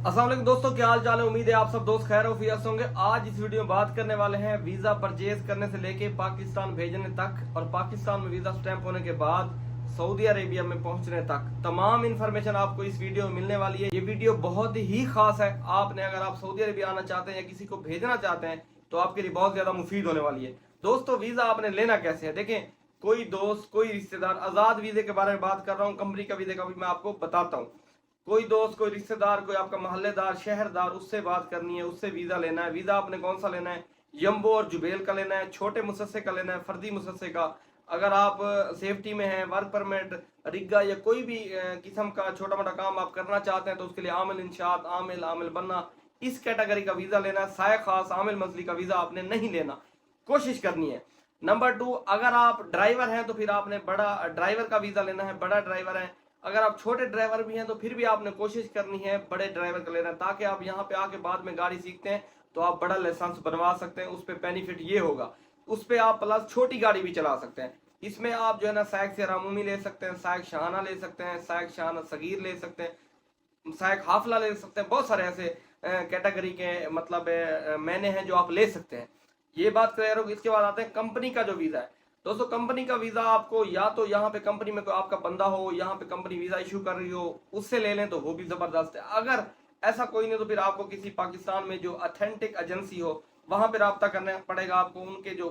अस्सलाम वालेकुम दोस्तों, क्या हाल चाल है। उम्मीद है आप सब दोस्त खैर वफियत होंगे। आज इस वीडियो में बात करने वाले हैं वीजा परचेज करने से लेके पाकिस्तान भेजने तक और पाकिस्तान में वीजा स्टैंप होने के बाद सऊदी अरेबिया में पहुंचने तक तमाम इन्फॉर्मेशन आपको इस वीडियो में मिलने वाली है। ये वीडियो बहुत ही खास है। आपने अगर आप सऊदी अरेबिया आना चाहते हैं या किसी को भेजना चाहते हैं तो आपके लिए बहुत ज्यादा मुफीद होने वाली है। दोस्तों, वीजा आपने लेना कैसे है, देखें। कोई दोस्त, कोई रिश्तेदार, आजाद वीजे के बारे में बात कर रहा हूँ, कंपनी का वीजे का भी मैं आपको बताता हूँ। कोई दोस्त, कोई रिश्तेदार, कोई आपका मोहल्लेदार, शहरदार, उससे बात करनी है, उससे वीजा लेना है। वीजा आपने कौन सा लेना है, यम्बो और जुबेल का लेना है, छोटे मुसस्से का लेना है, फर्दी मुसस्से का। अगर आप सेफ्टी में हैं, वर्क परमिट, रिग्गा या कोई भी किस्म का छोटा मोटा काम आप करना चाहते हैं तो उसके लिए आमिल इंशात, आमिल आमिल बनना, इस कैटेगरी का वीजा लेना है। साय खास आमिल मंजली का वीजा आपने नहीं लेना, कोशिश करनी है। नंबर 2, अगर आप ड्राइवर हैं तो फिर आपने बड़ा ड्राइवर का वीजा लेना है, बड़ा ड्राइवर है। अगर आप छोटे ड्राइवर भी हैं तो फिर भी आपने कोशिश करनी है बड़े ड्राइवर का लेना है, ताकि आप यहाँ पे आके बाद में गाड़ी सीखते हैं तो आप बड़ा लाइसेंस बनवा सकते हैं। उस पर बेनिफिट ये होगा, उस पर आप प्लस छोटी गाड़ी भी चला सकते हैं। इसमें आप जो है ना साइक से रामूमी ले सकते हैं, साइक शाहाना ले सकते हैं, साइक शाहाना सगीर ले सकते हैं, साइक हाफला ले सकते हैं। बहुत सारे ऐसे कैटेगरी के मतलब मैंने हैं जो आप ले सकते हैं। ये बात क्लियर होगी। इसके बाद आते हैं कंपनी का जो वीजा है। दोस्तों, कंपनी का वीजा आपको या तो यहाँ पे कंपनी में कोई आपका बंदा हो, यहाँ पे कंपनी वीजा इशू कर रही हो, उससे ले लें तो वो भी जबरदस्त है। अगर ऐसा कोई नहीं तो फिर आपको किसी पाकिस्तान में जो अथेंटिक एजेंसी हो वहां पे राब्ता करना पड़ेगा। आपको उनके जो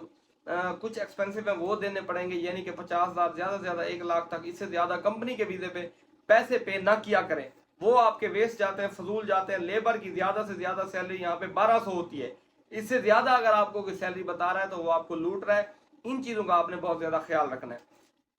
कुछ एक्सपेंसिव है वो देने पड़ेंगे, यानी कि 50,000 ज्यादा से ज्यादा 1 लाख तक। इससे ज्यादा कंपनी के वीजे पे पैसे पे ना किया करें, वो आपके वेस्ट जाते हैं, फजूल जाते हैं। लेबर की ज्यादा से ज्यादा सैलरी यहाँ पे 1200 होती है। इससे ज्यादा अगर आपको कोई सैलरी बता रहा है तो वो आपको लूट रहा है। इन चीजों का आपने बहुत ज्यादा ख्याल रखना है।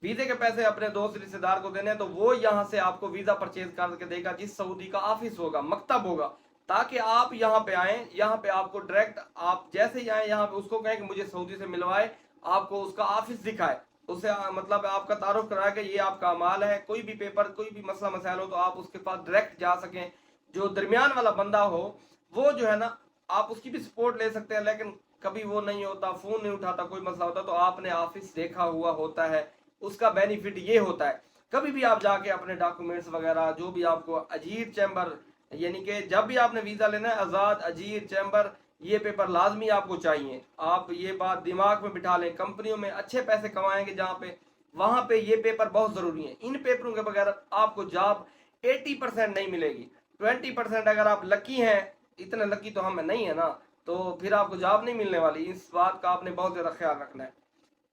वीजे के पैसे अपने दोस्त रिश्तेदार को देने हैं तो वो यहाँ से आपको वीजा परचेज करके देगा, जिस सऊदी का ऑफिस होगा, मकतब होगा, ताकि आप यहाँ पे आए। यहाँ पे आपको डायरेक्ट आप जैसे ही आए यहाँ पे उसको कहें कि मुझे सऊदी से मिलवाए, आपको उसका ऑफिस दिखाए, उसे मतलब आपका तारुफ कराए कि ये आपका माल है। कोई भी पेपर, कोई भी मसला मसाइल हो तो आप उसके पास डायरेक्ट जा सकें। जो दरमियान वाला बंदा हो वो जो है ना, आप उसकी भी सपोर्ट ले सकते हैं, लेकिन कभी वो नहीं होता, फोन नहीं उठाता, कोई मसला होता तो आपने ऑफिस देखा हुआ होता है। उसका बेनिफिट ये होता है, कभी भी आप जाके अपने डॉक्यूमेंट्स वगैरह जो भी आपको अजीर चैम्बर, यानी कि जब भी आपने वीजा लेना है, आजाद, अजीर, चैम्बर, ये पेपर लाजमी आपको चाहिए। आप ये बात दिमाग में बिठा लें। कंपनियों में अच्छे पैसे कमाएंगे जहाँ पे, वहां पे ये पेपर बहुत जरूरी है। इन पेपरों के बगैर आपको जॉब 80% नहीं मिलेगी। 20% अगर आप लकी हैं, इतने लकी तो हम नहीं है ना, तो फिर आपको जॉब नहीं मिलने वाली। इस बात का आपने बहुत ज्यादा ख्याल रखना है।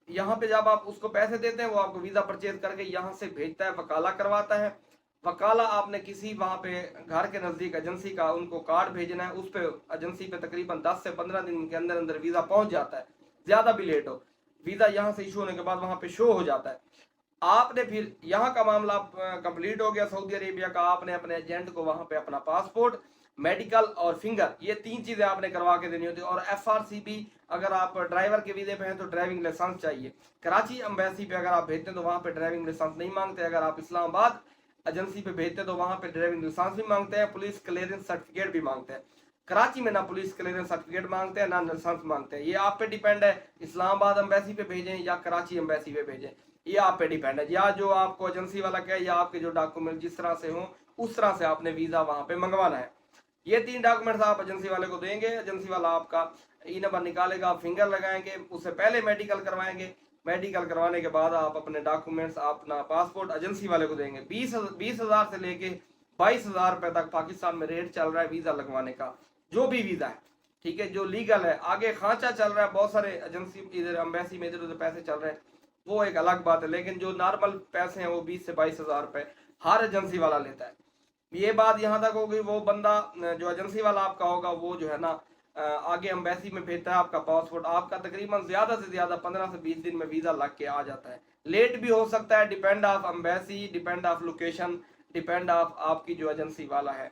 यहाँ पे जब आप उसको पैसे देते हैं वो आपको वीजा परचेज करके यहाँ से भेजता है, वकाला करवाता है। वकाला आपने किसी वहां पे घर के नजदीक एजेंसी का उनको कार्ड भेजना है, उस पे एजेंसी पे तकरीबन 10 से 15 दिन के अंदर अंदर वीजा पहुंच जाता है। ज्यादा भी लेट हो, वीजा यहाँ से इशू होने के बाद वहां पे शो हो जाता है। आपने फिर यहाँ का मामला कंप्लीट हो गया सऊदी अरेबिया का। आपने अपने एजेंट को वहां पे अपना पासपोर्ट, मेडिकल और फिंगर, ये 3 चीजें आपने करवा के देनी होती है। और FRCP, अगर आप ड्राइवर के वीजे पे हैं तो ड्राइविंग लाइसेंस चाहिए। कराची एम्बेसी पे अगर आप भेजते हैं तो वहां पे ड्राइविंग लाइसेंस नहीं मांगते। अगर आप इस्लामाबाद एजेंसी पे भेजते हैं तो वहां पे ड्राइविंग लाइसेंस भी मांगते हैं, पुलिस क्लियरेंस सर्टिफिकेट भी मांगते हैं। कराची में ना पुलिस क्लियरेंस सर्टिफिकेट मांगते हैं ना लाइसेंस मांगते हैं। ये आप पे डिपेंड है, इस्लामाबाद एम्बेसी पे भेजें या कराची एम्बेसी पे भेजें, ये आप पे डिपेंड है। या जो आपको एजेंसी वाला कहे या आपके जो डॉक्यूमेंट जिस तरह से हो उस तरह से आपने वीजा वहां पे मंगवाना है। ये 3 डॉक्यूमेंट्स आप एजेंसी वाले को देंगे, एजेंसी वाला आपका ई नंबर निकालेगा, फिंगर लगाएंगे, उससे पहले मेडिकल करवाएंगे। मेडिकल करवाने के बाद आप अपने डॉक्यूमेंट्स, अपना पासपोर्ट एजेंसी वाले को देंगे। 20,000 से लेके 22,000 रुपए तक पाकिस्तान में रेट चल रहा है वीजा लगवाने का, जो भी वीजा है, ठीक है, जो लीगल है। आगे खांचा चल रहा है, बहुत सारे एजेंसी इधर एम्बेसी में इधर उधर पैसे चल रहे हैं, वो एक अलग बात है। लेकिन जो नॉर्मल पैसे हैं वो 20 से 22,000 रुपए हर एजेंसी वाला लेता है। ये बात यहाँ तक होगी, वो बंदा जो एजेंसी वाला आपका होगा वो जो है ना आगे एम्बेसी में भेजता है आपका पासपोर्ट। आपका तकरीबन ज्यादा से ज्यादा 15 से 20 दिन में वीजा लग के आ जाता है। लेट भी हो सकता है, depend of embassy, depend of location, depend of आपकी जो एजेंसी वाला है,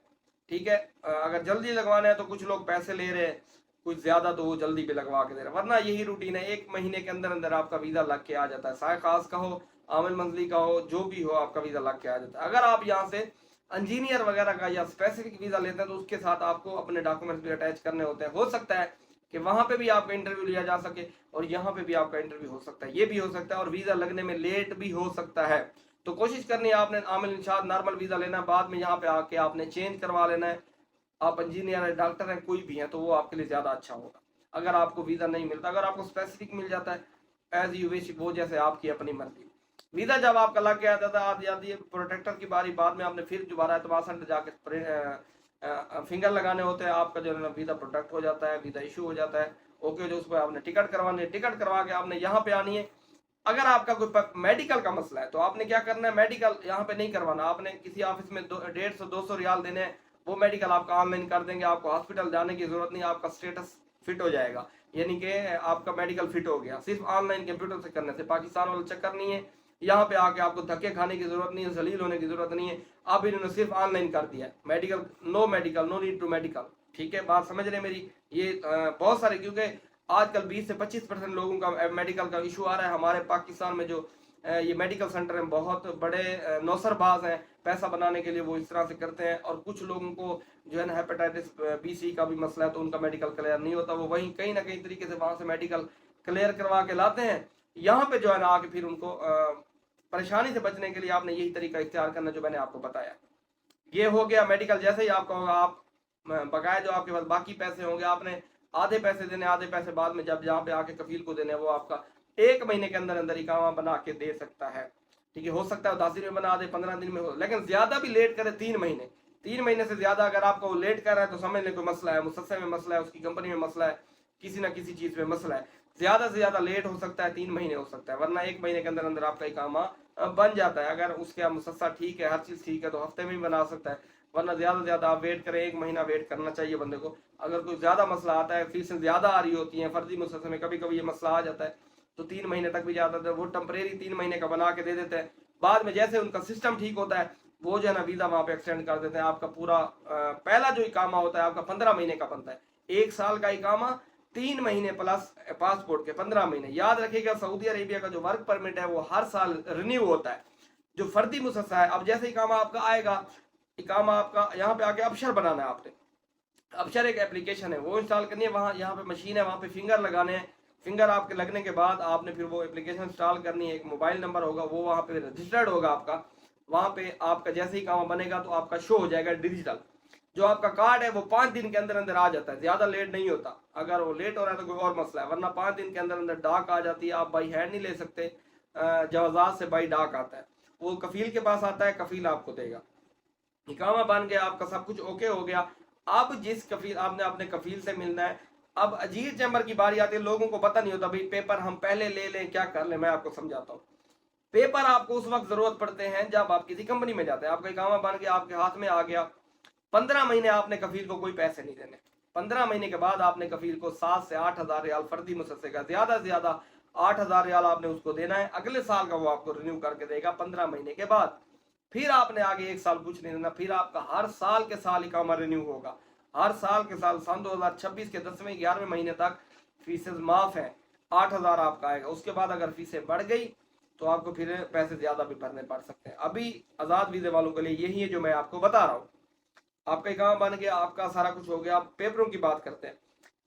ठीक है। अगर जल्दी लगवाना है तो कुछ लोग पैसे ले रहे हैं, कुछ ज्यादा तो वो जल्दी भी लगवा के दे रहे हैं, वरना यही रूटीन है। 1 महीने के अंदर अंदर आपका वीजा लग के आ जाता है। साय खास का हो, आमिल मंजली का हो, जो भी हो, आपका वीजा लग के आ जाता है। अगर आप यहाँ से इंजीनियर वगैरह का या स्पेसिफिक वीजा लेते हैं तो उसके साथ आपको अपने डॉक्यूमेंट्स भी अटैच करने होते हैं। हो सकता है कि वहां पे भी आपका इंटरव्यू लिया जा सके और यहाँ पे भी आपका इंटरव्यू हो सकता है, ये भी हो सकता है, और वीजा लगने में लेट भी हो सकता है। तो कोशिश करनी है आपने आमिल इंशाद नॉर्मल वीजा लेना है, बाद में यहाँ पे आके आपने चेंज करवा लेना है। आप इंजीनियर हैं, डॉक्टर हैं, कोई भी हैं, तो वो आपके लिए ज़्यादा अच्छा होगा। अगर आपको वीज़ा नहीं मिलता, अगर आपको स्पेसिफिक मिल जाता है एज यू विश, वो जैसे आपकी अपनी मर्जी। वीज़ा जब आपका लग गया था आप याद ये प्रोटेक्टर की बारी बाद में आपने फिर दोबारा एतबार सेंटर जाके फिंगर लगाने होते हैं, आपका जो है ना वीज़ा प्रोटेक्ट हो जाता है, वीज़ा इशू हो जाता है। ओके, जो उस पर आपने टिकट करवानी है, टिकट करवा के आपने यहाँ पे आनी है। अगर आपका कोई मेडिकल का मसला है तो आपने क्या करना है, मेडिकल यहाँ पे नहीं करवाना, आपने किसी ऑफिस में 150-200 रियाल देने हैं, वो मेडिकल आपका ऑनलाइन कर देंगे, आपको हॉस्पिटल जाने की जरूरत नहीं, आपका स्टेटस फिट हो जाएगा, यानी कि आपका मेडिकल फिट हो गया सिर्फ ऑनलाइन कंप्यूटर से करने से। पाकिस्तान वाला चक्कर नहीं है, यहाँ पे आके आपको धक्के खाने की जरूरत नहीं है, जलील होने की जरूरत नहीं है। अब इन्होंने सिर्फ ऑनलाइन कर दिया है, medical no need to medical. ठीक है, बात समझ रहे मेरी? ये बहुत सारे, क्योंकि आजकल 20 से 25% लोगों का मेडिकल का इशू आ रहा है। हमारे पाकिस्तान में जो ये मेडिकल सेंटर हैं बहुत बड़े नौसरबाज हैं, पैसा बनाने के लिए वो इस तरह से करते हैं। और कुछ लोगों को जो है ना हेपेटाइटिस B-C का भी मसला है, तो उनका मेडिकल क्लियर नहीं होता, वो वहीं कहीं ना कहीं तरीके से वहां से मेडिकल क्लियर करवा के लाते हैं। यहाँ पे जो है ना आके फिर उनको परेशानी से बचने के लिए आपने यही तरीका इख्तियार करना जो मैंने आपको बताया। ये हो गया मेडिकल। जैसे ही आपका होगा, आप बकाया जो आपके पास बाकी पैसे होंगे, आपने आधे पैसे देने, आधे पैसे बाद में जब जहाँ पे आके कफील को देने, वो आपका 1 महीने के अंदर अंदर इकामा बना के दे सकता है। ठीक है, हो सकता है 10 दिन में बना दे, 15 दिन में हो, लेकिन ज्यादा भी लेट करे 3 महीने, 3 महीने से ज्यादा अगर आपको वो लेट कर रहा है तो समझ लें कोई मसला है, मुसस्से में मसला है, उसकी कंपनी में मसला है, किसी ना किसी चीज में मसला है। ज्यादा से ज्यादा लेट हो सकता है 3 महीने हो सकता है, वरना 1 महीने के अंदर अंदर आपका इकामा बन जाता है। अगर उसका मुसस्सा ठीक है, हर चीज ठीक है, तो हफ्ते में भी बना सकता है, वरना ज्यादा से ज्यादा आप वेट करें, 1 महीना वेट करना चाहिए बंदे को। अगर कोई ज्यादा मसला आता है, फीसें ज्यादा आ रही होती हैं, फर्जी मुसस्से में कभी कभी ये मसला आ जाता है, तो 3 महीने तक भी जाता है, वो टेम्परेरी 3 महीने का बना के दे देते हैं। बाद में जैसे उनका सिस्टम ठीक होता है, वो जो है ना वीजा वहां पे एक्सटेंड कर देते हैं। आपका पूरा पहला जो इकामा होता है आपका 15 महीने का बनता है, 1 साल का इकामा, 3 महीने प्लस पासपोर्ट के 15 महीने। याद रखिएगा, सऊदी अरेबिया का जो वर्क परमिट है वो हर साल रिन्यू होता है। जो फर्दी मुसस्सा है, अब जैसे इकामा आपका आएगा, इकामा आपका यहाँ पे आके अबशर बनाना है आपने। अबशर एक एप्लीकेशन है, वो इंस्टॉल करनी है, वहाँ यहाँ पे मशीन है, वहाँ पे फिंगर लगाने हैं। फिंगर आपके लगने के बाद आपने फिर वो एप्लीकेशन इंस्टॉल करनी है, एक मोबाइल नंबर होगा, वो वहाँ पे रजिस्टर्ड होगा आपका। वहाँ पे आपका जैसे ही इकामा बनेगा तो आपका शो हो जाएगा डिजिटल। जो आपका कार्ड है वो 5 दिन के अंदर अंदर आ जाता है, ज्यादा लेट नहीं होता। अगर वो लेट हो रहा है तो कोई और मसला है, वरना 5 दिन के अंदर अंदर डाक आ जाती है। आप बाई हैंड नहीं ले सकते, जवाजात से बाई डाक आता है, वो कफील के पास आता है, कफील आपको देगा। इकामा बन गया आपका, सब कुछ ओके हो गया। अब जिस कफील आपने अपने कफील से मिलना है, अब अजीर चैम्बर की बारी आती है। लोगों को पता नहीं होता भाई पेपर हम पहले ले लें क्या कर लें, मैं आपको समझाता हूँ। पेपर आपको उस वक्त जरूरत पड़ते हैं जब आप किसी कंपनी में जाते हैं, आपका इकामा बन गया, आपके हाथ में आ गया, 15 महीने आपने कफील को कोई पैसे नहीं देने। 15 महीने के बाद आपने कफील को 7 से 8 हजार रियाल फर्दी मुसस्से का, ज्यादा से ज्यादा 8 हजार रियाल आपने उसको देना है। अगले साल का वो आपको रिन्यू करके देगा 15 महीने के बाद। फिर आपने आगे 1 साल कुछ नहीं देना, फिर आपका हर साल के साल इकामा रिन्यू होगा, हर साल के साल। सन 2026 के 10वें 11वें महीने तक फीसें माफ है, 8 हजार आपका आएगा। उसके बाद अगर फीसें बढ़ गई तो आपको फिर पैसे ज्यादा भी भरने पड़ सकते हैं। अभी आजाद वीजे वालों के लिए यही है जो मैं आपको बता रहा हूँ। आपका इकामा बन गया, आपका सारा कुछ हो गया। पेपरों की बात करते हैं,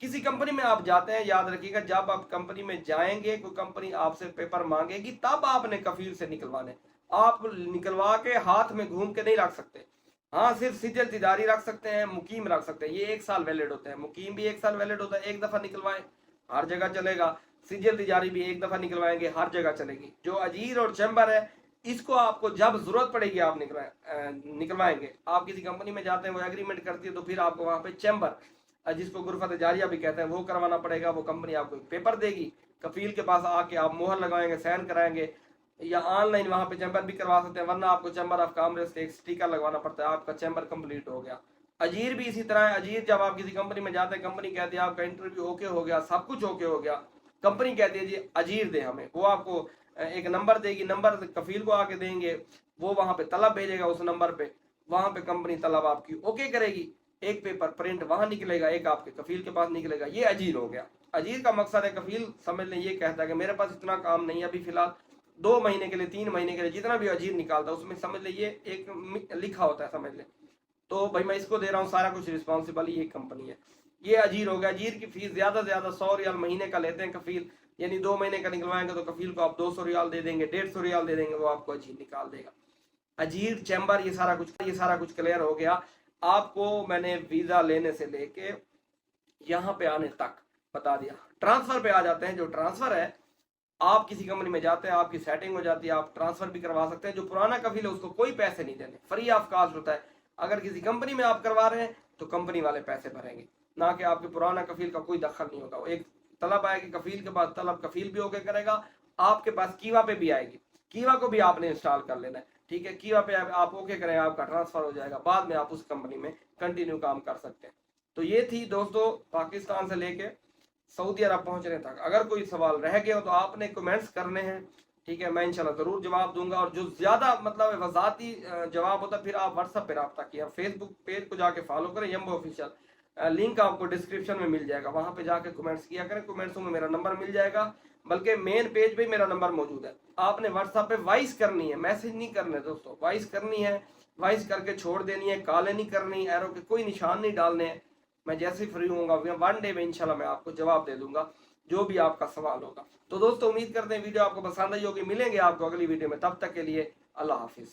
किसी कंपनी में आप जाते हैं, याद रखिएगा जब आप कंपनी में जाएंगे, कोई कंपनी आपसे पेपर मांगेगी, तब आपने कफील से निकलवाने। आप निकलवा के हाथ में घूम के नहीं रख सकते। हाँ, सिर्फ सिजल तिजारी रख सकते हैं, मुकीम रख सकते हैं, ये 1 साल वैलिड होते हैं। मुकीम भी 1 साल वैलिड होता है, 1 दफा निकलवाएं हर जगह चलेगा। सिजल तिजारी भी 1 दफा निकलवाएंगे, हर जगह चलेगी। जो अजीर और चैम्बर है, इसको आपको जब जरूरत पड़ेगी आप निकलवाएंगे। आप किसी कंपनी में जाते हैं, वो एग्रीमेंट करती है, तो फिर आपको वहां पे चैम्बर, जिसको गुरफत जारिया भी कहते हैं, वो करवाना पड़ेगा। वो कंपनी आपको पेपर देगी, कफील के पास आके आप मोहर लगाएंगे, साइन कराएंगे, या ऑनलाइन वहां पे चैम्बर भी करवा सकते हैं, वरना आपको चैम्बर ऑफ कॉमर्स से एक स्टिकर लगवाना पड़ता है, आपका चैम्बर कंप्लीट हो गया। अजीर भी इसी तरह है। अजीर जब आप किसी कंपनी में जाते हैं, कंपनी कहती है आपका इंटरव्यू ओके हो गया, सब कुछ ओके हो गया, कंपनी कहती है जी अजीर दे हमें, वो आपको एक नंबर देगी, नंबर कफील को आके देंगे, वो वहां पे तलब भेजेगा उस नंबर पे, वहां पे कंपनी तलब आपकी ओके करेगी। एक पेपर प्रिंट वहां निकलेगा, एक आपके कफील के पास निकलेगा। ये अजीर हो गया। अजीर का मकसद है, कफील समझ लें ये कहता है कि मेरे पास इतना काम नहीं है अभी फिलहाल, 2 महीने के लिए, 3 महीने के लिए, जितना भी अजीर निकालता है उसमें समझ ले ये एक लिखा होता है, समझ ले तो भाई मैं इसको दे रहा हूँ सारा कुछ रिस्पॉन्सिबल, ये कंपनी है। ये अजीर हो गया। अजीर की फीस ज्यादा से ज्यादा 100 रियाल महीने का लेते हैं कफील, यानी 2 महीने का निकलवाएंगे तो कफील को आप 200 रियाल दे देंगे, 150 रियाल दे देंगे, वो आपको अजीर निकाल देगा। अजीर चैम्बर ये सारा कुछ क्लियर हो गया। आपको मैंने वीजा लेने से लेके यहाँ पे आने तक बता दिया। ट्रांसफर पे आ जाते हैं। जो ट्रांसफर है, आप किसी कंपनी में जाते हैं, आपकी सेटिंग हो जाती है, आप ट्रांसफर भी करवा सकते हैं। जो पुराना कफील है उसको कोई पैसे नहीं देने, फ्री ऑफ कॉस्ट होता है। अगर किसी कंपनी में आप करवा रहे हैं तो कंपनी वाले पैसे भरेंगे, ना कि आपके पुराना कफील का कोई दखल नहीं होगा। एक तलब आएगी कफील के पास, तलब कफील भी होके करेगा, आपके पास कीवा पे भी आएगी, कीवा को भी आपने इंस्टॉल कर लेना है, ठीक है। कीवा पे आप ओके करें, आपका ट्रांसफर हो जाएगा, बाद में आप उस कंपनी में कंटिन्यू काम कर सकते हैं। तो ये थी दोस्तों पाकिस्तान से लेके सऊदी अरब पहुंचने तक। अगर कोई सवाल रह गया हो तो आपने कमेंट्स करने हैं, ठीक है, मैं इंशाल्लाह जरूर जवाब दूंगा। और जो ज्यादा मतलब वजाती जवाब होता है फिर आप व्हाट्सएप पे रब्ता किया, फेसबुक पेज को जाके फॉलो करें यम्बो ऑफिशियल, लिंक आपको डिस्क्रिप्शन में मिल जाएगा, वहां पे जाके कमेंट्स किया करें। कमेंट्सों में मेरा नंबर मिल जाएगा, बल्कि मेन पेज पे मेरा नंबर मौजूद है। आपने व्हाट्सएप पे वॉइस करनी है, मैसेज नहीं करने दोस्तों, वॉइस करनी है, वॉइस करके छोड़ देनी है, कॉलें नहीं करनी, एरो के कोई निशान नहीं डालने हैं। मैं जैसे ही फ्री होऊंगा वन डे में इंशाल्लाह मैं आपको जवाब दे दूंगा जो भी आपका सवाल होगा। तो दोस्तों उम्मीद करते हैं वीडियो आपको पसंद आई होगी। मिलेंगे आपको अगली वीडियो में, तब तक के लिए अल्लाह हाफिज।